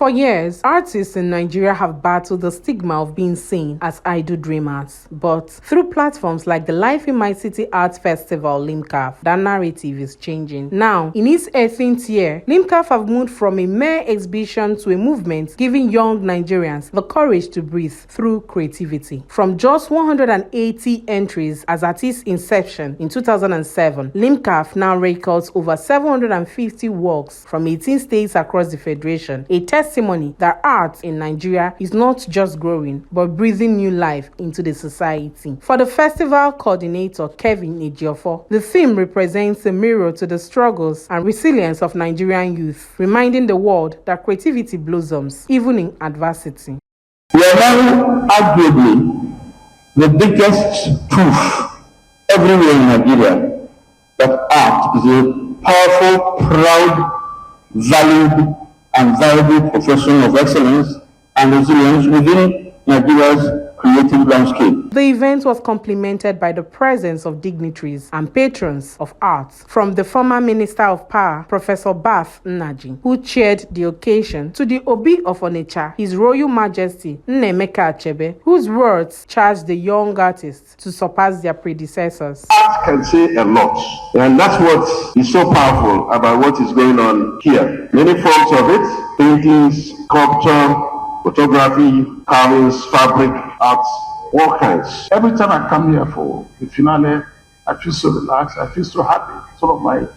For years, artists in Nigeria have battled the stigma of being seen as idle dreamers. But through platforms like the Life in My City Arts Festival, Limcaf, that narrative is changing. Now, in its 18th year, Limcaf have moved from a mere exhibition to a movement giving young Nigerians the courage to breathe through creativity. From just 180 entries as at its inception in 2007, Limcaf now records over 750 works from 18 states across the Federation, a testimony that art in Nigeria is not just growing, but breathing new life into the society. For the festival coordinator, Kevin Ejiofor, the theme represents a mirror to the struggles and resilience of Nigerian youth, reminding the world that creativity blossoms even in adversity. We are now arguably the biggest proof everywhere in Nigeria that art is a powerful, proud, valued, and valuable profession of excellence and resilience within Nigeria's creative landscape. The event was complemented by the presence of dignitaries and patrons of arts, from the former Minister of Power, Professor Bath Nnaji, who chaired the occasion, to the Obi of Onitsha, His Royal Majesty Nnemeka Achebe, whose words charged the young artists to surpass their predecessors. Art can say a lot, and that's what is so powerful about what is going on here. Many forms of it: paintings, sculpture, photography, carvings, fabric, arts, all kinds. Every time I come here for the finale, I feel so relaxed, I feel so happy. It's one of my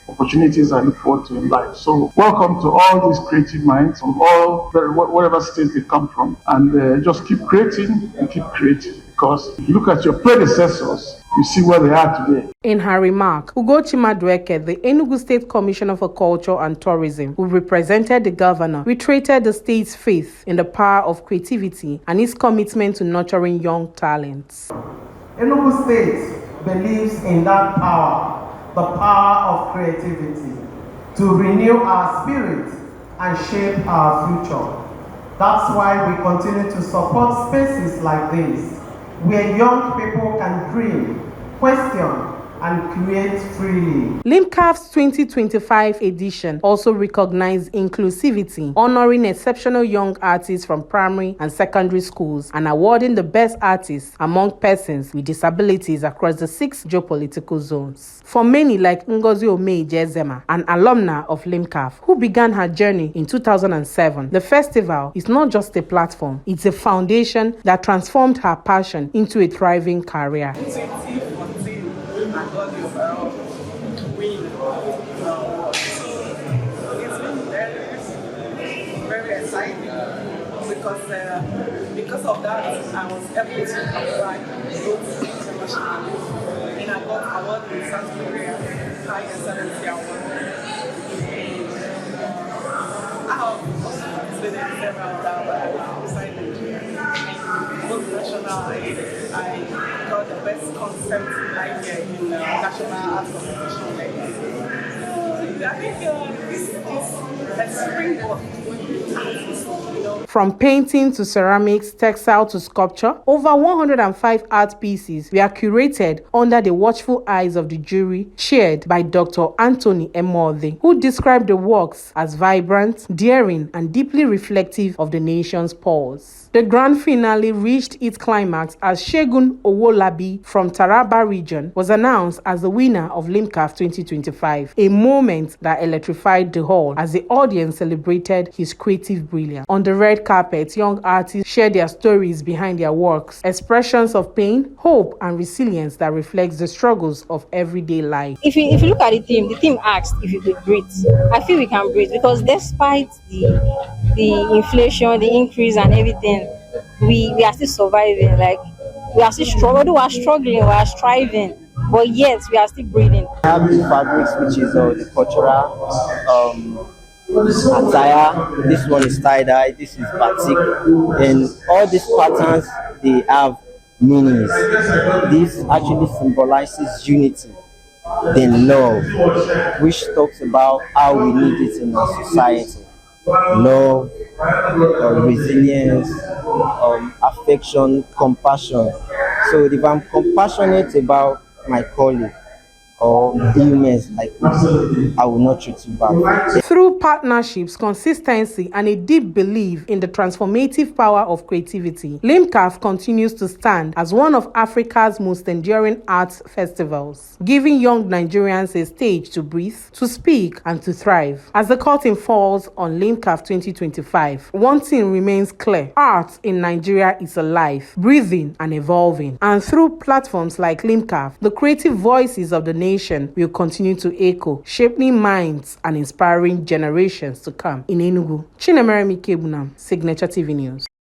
opportunities I look forward to in life. So welcome to all these creative minds from all, whatever state they come from, and just keep creating and keep creating. Because if you look at your predecessors, you see where they are today. In her remark, Ugochi Madueke, the Enugu State Commissioner for Culture and Tourism, who represented the governor, reiterated the state's faith in the power of creativity and its commitment to nurturing young talents. Enugu State believes in that power, the power of creativity, to renew our spirit and shape our future. That's why we continue to support spaces like this, where young people can dream, question, and create freely. Limcaf's 2025 edition also recognized inclusivity, honoring exceptional young artists from primary and secondary schools and awarding the best artists among persons with disabilities across the 6 geopolitical zones. For many, like Ngozi Omei-Jezema, an alumna of Limcaf, who began her journey in 2007, the festival is not just a platform, it's a foundation that transformed her passion into a thriving career. And got the overall win award. So it's been very exciting because of that I was able to apply both internationally, and I got award in South Korea, High Excellency Award. I have also participated in several awards outside Nigeria, both national. I got the best concept idea in national art competition. I think this is a springboard. From painting to ceramics, textile to sculpture, over 105 art pieces were curated under the watchful eyes of the jury, chaired by Dr. Anthony Emode, who described the works as vibrant, daring, and deeply reflective of the nation's pulse. The grand finale reached its climax as Segun Owolabi from Taraba region was announced as the winner of Limcaf 2025, a moment that electrified the hall as the audience celebrated his creative brilliance. On the red carpet, young artists shared their stories behind their works, expressions of pain, hope, and resilience that reflects the struggles of everyday life. If you look at the theme asked if you could breathe. I feel we can breathe because despite the inflation, the increase, and everything, we are still surviving. Like, we are still struggling, we are struggling, we are striving, but yet we are still breathing. I have these fabrics, which is the cultural attire. This one is tie-dye, this is batik, and all these patterns, they have meanings. This actually symbolizes unity, then love, which talks about how we need it in our society. Love, resilience, affection, compassion. So if I'm compassionate about my colleague, or ailments like I will not treat you back. Through partnerships, consistency, and a deep belief in the transformative power of creativity, Limcaf continues to stand as one of Africa's most enduring arts festivals, giving young Nigerians a stage to breathe, to speak, and to thrive. As the curtain falls on Limcaf 2025, one thing remains clear: art in Nigeria is alive, breathing, and evolving. And through platforms like Limcaf, the creative voices of the nation will continue to echo, shaping minds and inspiring generations to come. In Enugu, Chinemeremi Kebunam, Signature TV News.